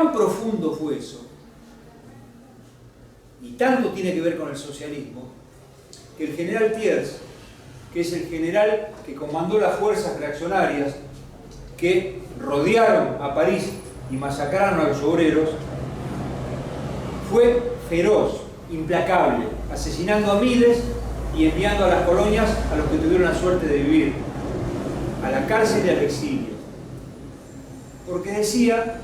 tan profundo fue eso, y tanto tiene que ver con el socialismo, que el general Thiers, que es el general que comandó las fuerzas reaccionarias que rodearon a París y masacraron a los obreros, fue feroz, implacable, asesinando a miles y enviando a las colonias a los que tuvieron la suerte de vivir, a la cárcel y al exilio. Porque decía,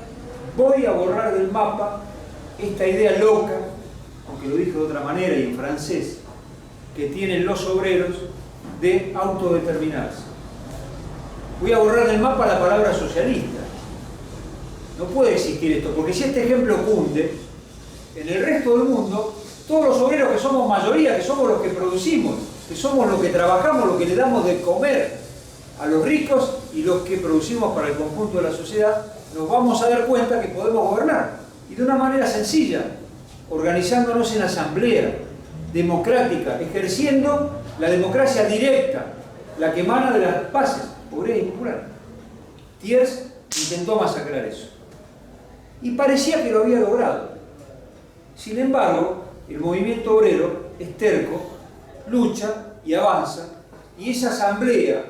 voy a borrar del mapa esta idea loca, aunque lo dijo de otra manera y en francés, que tienen los obreros de autodeterminarse. Voy a borrar del mapa la palabra socialista. No puede existir esto, porque si este ejemplo cunde, en el resto del mundo, todos los obreros que somos mayoría, que somos los que producimos, que somos los que trabajamos, los que le damos de comer a los ricos y los que producimos para el conjunto de la sociedad, nos vamos a dar cuenta que podemos gobernar. Y de una manera sencilla, organizándonos en asamblea democrática, ejerciendo la democracia directa, la que emana de las bases, obrera y popular. Thiers intentó masacrar eso. Y parecía que lo había logrado. Sin embargo, el movimiento obrero es terco, lucha y avanza, y esa asamblea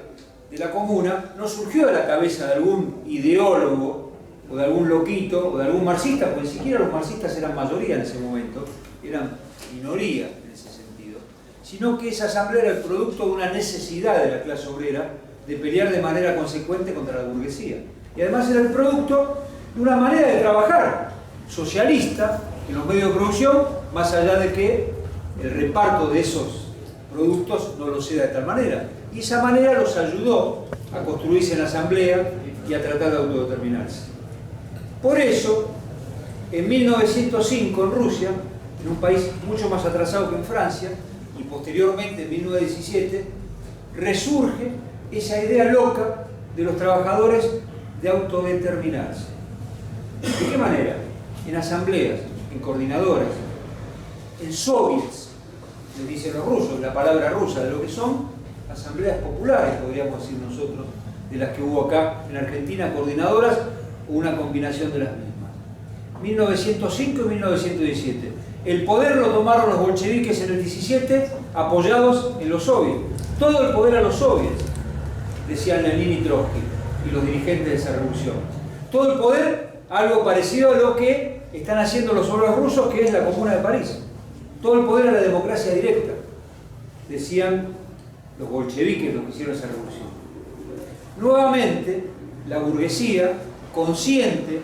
de la comuna no surgió de la cabeza de algún ideólogo o de algún loquito o de algún marxista, porque ni siquiera los marxistas eran mayoría en ese momento, eran minoría en ese sentido, sino que esa asamblea era el producto de una necesidad de la clase obrera de pelear de manera consecuente contra la burguesía. Y además era el producto de una manera de trabajar socialista en los medios de producción, más allá de que el reparto de esos productos no lo sea de tal manera. Y esa manera los ayudó a construirse en la asamblea y a tratar de autodeterminarse. Por eso, en 1905 en Rusia, en un país mucho más atrasado que en Francia, y posteriormente en 1917, resurge esa idea loca de los trabajadores de autodeterminarse. ¿De qué manera? En asambleas, en coordinadoras, en soviets, les dicen los rusos, la palabra rusa, de lo que son asambleas populares, podríamos decir nosotros, de las que hubo acá en Argentina, coordinadoras o una combinación de las mismas. 1905 y 1917. El poder lo tomaron los bolcheviques en el 17, apoyados en los soviets. Todo el poder a los soviets, decían Lenin y Trotsky y los dirigentes de esa revolución. Todo el poder, algo parecido a lo que están haciendo los obreros rusos, que es la Comuna de París. Todo el poder a la democracia directa, decían los bolcheviques, los que hicieron esa revolución. Nuevamente, la burguesía, consciente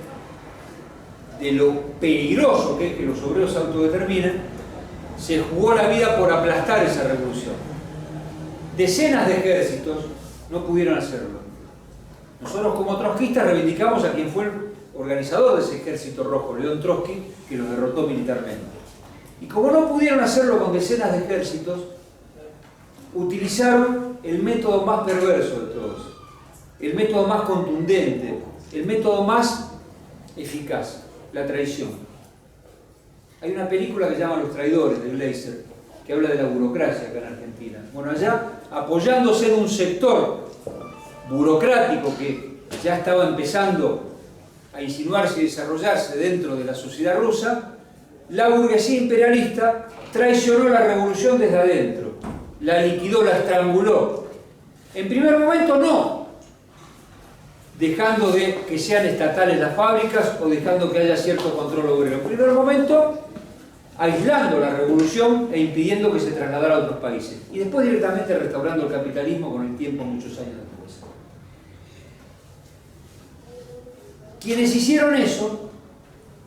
de lo peligroso que es que los obreros se autodeterminen, se jugó la vida por aplastar esa revolución. Decenas de ejércitos no pudieron hacerlo. Nosotros como trotskistas reivindicamos a quien fue el organizador de ese ejército rojo, León Trotsky, que los derrotó militarmente. Y como no pudieron hacerlo con decenas de ejércitos, utilizaron el método más perverso de todos, el método más contundente, el método más eficaz, la traición. Hay una película que se llama Los Traidores, de Gleiser, que habla de la burocracia acá en Argentina. Bueno, allá, apoyándose en un sector burocrático que ya estaba empezando a insinuarse y desarrollarse dentro de la sociedad rusa, la burguesía imperialista traicionó la revolución desde adentro, la liquidó, la estranguló. En primer momento no, dejando de que sean estatales las fábricas o dejando que haya cierto control obrero. En primer momento, aislando la revolución e impidiendo que se trasladara a otros países. Y después directamente restaurando el capitalismo con el tiempo, muchos años después. Quienes hicieron eso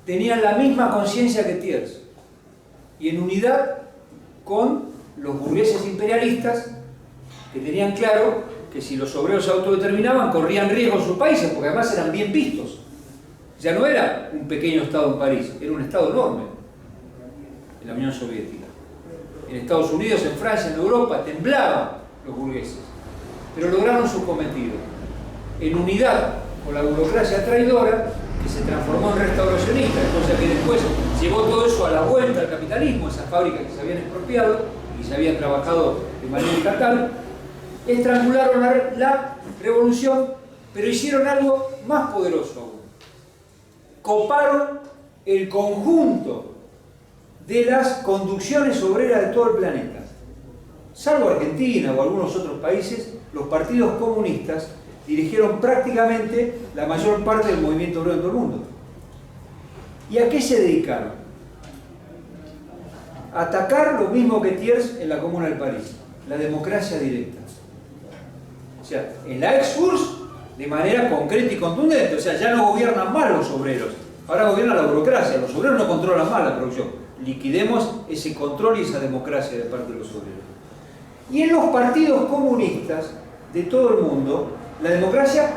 tenían la misma conciencia que Thiers, y en unidad con los burgueses imperialistas, que tenían claro que si los obreros se autodeterminaban corrían riesgo en sus países, porque además eran bien vistos. Ya no era un pequeño estado en París, era un estado enorme en la Unión Soviética. En Estados Unidos, en Francia, en Europa, temblaban los burgueses, pero lograron su cometido, en unidad con la burocracia traidora, que se transformó en restauracionista, cosa que después llevó todo eso a la vuelta al capitalismo, esas fábricas que se habían expropiado y se habían trabajado de manera estatal, estrangularon la revolución, pero hicieron algo más poderoso aún. coparon el conjunto de las conducciones obreras de todo el planeta. Salvo Argentina o algunos otros países, los partidos comunistas dirigieron prácticamente la mayor parte del movimiento obrero en todo el mundo. ¿Y a qué se dedicaron? A atacar lo mismo que Thiers en la Comuna de París, la democracia directa. O sea, en la ex-URSS de manera concreta y contundente, o sea, ya no gobiernan más los obreros, ahora gobierna la burocracia, los obreros no controlan más la producción. Liquidemos ese control y esa democracia de parte de los obreros. Y en los partidos comunistas de todo el mundo, la democracia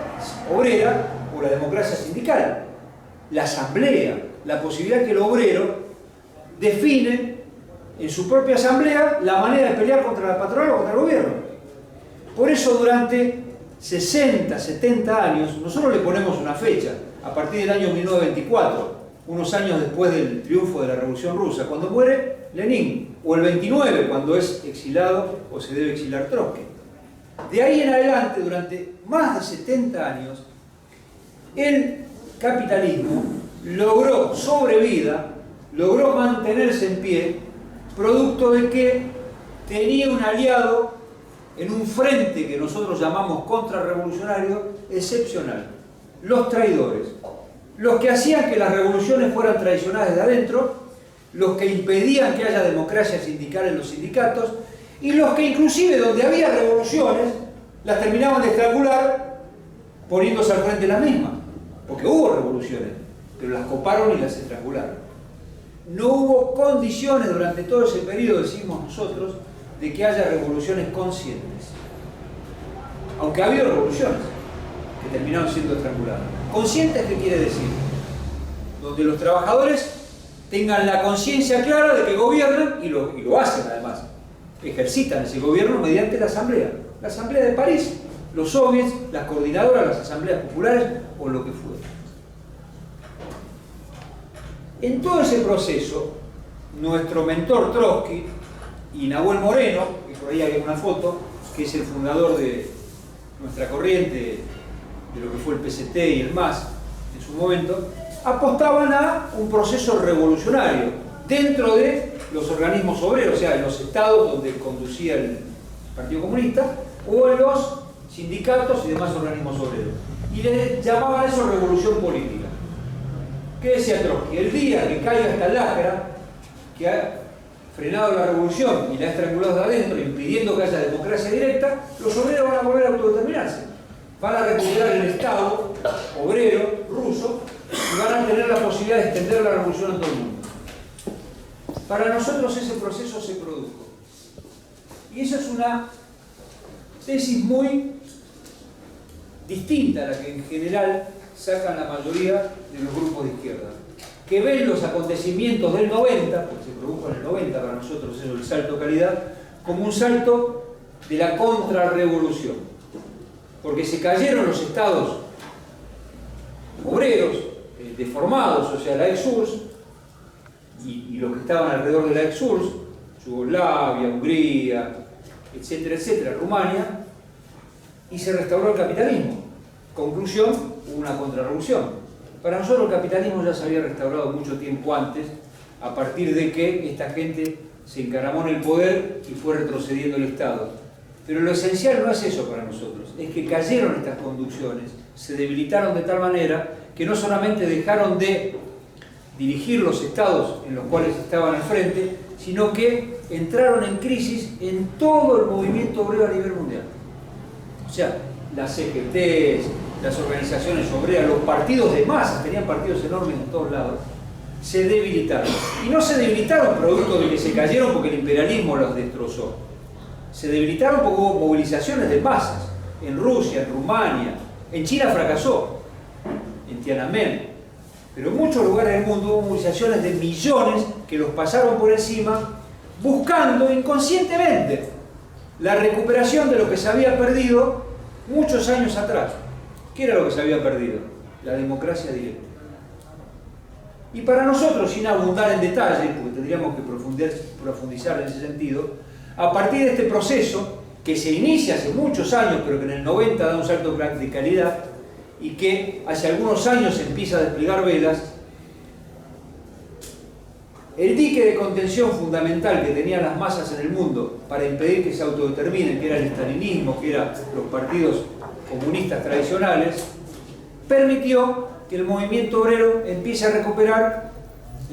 obrera o la democracia sindical, la asamblea, la posibilidad que el obrero define en su propia asamblea la manera de pelear contra la patronal o contra el gobierno. Por eso durante 60, 70 años, nosotros le ponemos una fecha, a partir del año 1924, unos años después del triunfo de la Revolución Rusa, cuando muere Lenin, o el 29, cuando es exilado o se debe exilar Trotsky. De ahí en adelante, durante más de 70 años, el capitalismo logró sobrevida, logró mantenerse en pie, producto de que tenía un aliado en un frente que nosotros llamamos contrarrevolucionario excepcional: los traidores, los que hacían que las revoluciones fueran traicionadas desde adentro, los que impedían que haya democracia sindical en los sindicatos, y los que inclusive donde había revoluciones las terminaban de estrangular poniéndose al frente de las mismas, porque hubo revoluciones, pero las coparon y las estrangularon. No hubo condiciones durante todo ese periodo, decimos nosotros, de que haya revoluciones conscientes, aunque ha habido revoluciones que terminaron siendo estranguladas. ¿Conscientes qué quiere decir? Donde los trabajadores tengan la conciencia clara de que gobiernan, y lo hacen además, ejercitan ese gobierno mediante la asamblea de París, los soviets, las coordinadoras, las asambleas populares o lo que fuera. En todo ese proceso, nuestro mentor Trotsky y Nahuel Moreno, que por ahí hay una foto, que es el fundador de nuestra corriente, de lo que fue el PCT y el MAS en su momento, apostaban a un proceso revolucionario dentro de los organismos obreros, o sea, en los estados donde conducía el Partido Comunista, o en los sindicatos y demás organismos obreros. Y le llamaban a eso revolución política. ¿Qué decía Trotsky? El día que caiga esta lacra que ha frenado la revolución y la ha estrangulado de adentro, impidiendo que haya democracia directa, los obreros van a volver a autodeterminarse. Van a recuperar el Estado obrero ruso y van a tener la posibilidad de extender la revolución a todo el mundo. Para nosotros ese proceso se produjo. Y eso es una tesis muy distinta a la que en general sacan la mayoría de los grupos de izquierda, que ven los acontecimientos del 90, porque se produjo en el 90 para nosotros eso, el salto de calidad, como un salto de la contrarrevolución. Porque se cayeron los estados obreros deformados, o sea, la ex-URSS, y los que estaban alrededor de la ex-URSS, Yugoslavia, Hungría, etcétera, etcétera, Rumania, y se restauró el capitalismo. Conclusión, hubo una contrarrevolución. Para nosotros el capitalismo ya se había restaurado mucho tiempo antes, a partir de que esta gente se encaramó en el poder y fue retrocediendo el Estado. Pero lo esencial no es eso para nosotros, es que cayeron estas conducciones, se debilitaron de tal manera que no solamente dejaron de dirigir los estados en los cuales estaban al frente, sino que entraron en crisis en todo el movimiento obrero a nivel mundial. O sea, las CGTs, las organizaciones obreras, los partidos de masas, tenían partidos enormes en todos lados, se debilitaron. Y no se debilitaron producto de que se cayeron porque el imperialismo los destrozó. Se debilitaron porque hubo movilizaciones de masas en Rusia, en Rumania, en China fracasó, en Tiananmen, pero en muchos lugares del mundo hubo movilizaciones de millones que los pasaron por encima buscando inconscientemente la recuperación de lo que se había perdido muchos años atrás. ¿Qué era lo que se había perdido? La democracia directa. Y para nosotros, sin abundar en detalles, porque tendríamos que profundizar en ese sentido, a partir de este proceso, que se inicia hace muchos años, pero que en el 90 da un salto de calidad, y que hace algunos años empieza a desplegar velas, el dique de contención fundamental que tenían las masas en el mundo para impedir que se autodeterminen, que era el estalinismo, que eran los partidos comunistas tradicionales, permitió que el movimiento obrero empiece a recuperar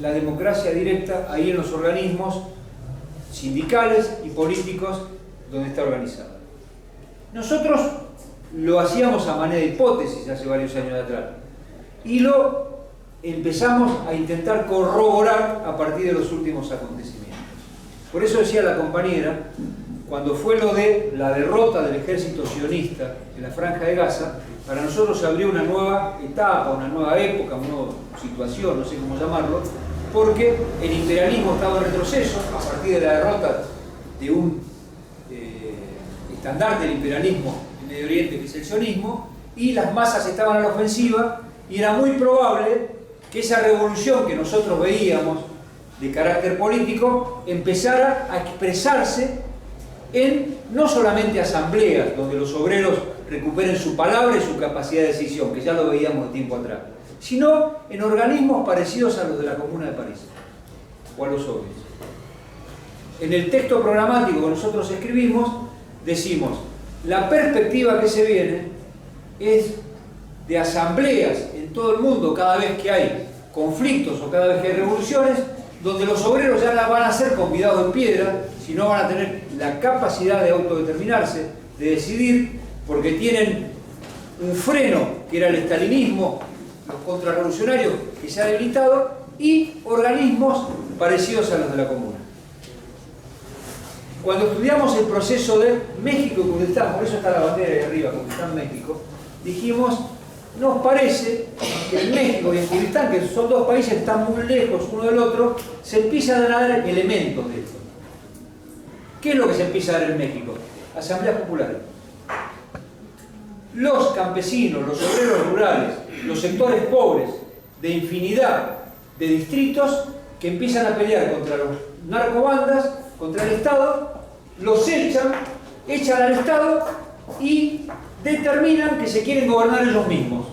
la democracia directa ahí en los organismos sindicales y políticos donde está organizada. Nosotros lo hacíamos a manera de hipótesis hace varios años atrás y lo empezamos a intentar corroborar a partir de los últimos acontecimientos. Por eso decía la compañera, cuando fue lo de la derrota del ejército sionista en la Franja de Gaza, para nosotros se abrió una nueva etapa, una nueva época, una nueva situación, no sé cómo llamarlo, porque el imperialismo estaba en retroceso a partir de la derrota de un estandarte del imperialismo en Medio Oriente, que es el sionismo, y las masas estaban a la ofensiva, y era muy probable que esa revolución que nosotros veíamos de carácter político empezara a expresarse en no solamente asambleas donde los obreros recuperen su palabra y su capacidad de decisión, que ya lo veíamos de tiempo atrás, sino en organismos parecidos a los de la Comuna de París o a los soviets. En el texto programático que nosotros escribimos decimos, la perspectiva que se viene es de asambleas en todo el mundo cada vez que hay conflictos o cada vez que hay revoluciones, donde los obreros ya no van a ser convidados en piedra, sino van a tener la capacidad de autodeterminarse, de decidir, porque tienen un freno, que era el estalinismo, los contrarrevolucionarios, que se ha debilitado, y organismos parecidos a los de la Comuna. Cuando estudiamos el proceso de México y Kurdistán, por eso está la bandera de arriba, Kurdistán, México, dijimos, nos parece que en México y en Kurdistán, que son dos países que están muy lejos uno del otro, se empiezan a dar elementos de esto. ¿Qué es lo que se empieza a dar en México? Asambleas populares. Los campesinos, los obreros rurales, los sectores pobres de infinidad de distritos que empiezan a pelear contra los narcobandas, contra el Estado, los echan al Estado y determinan que se quieren gobernar ellos mismos.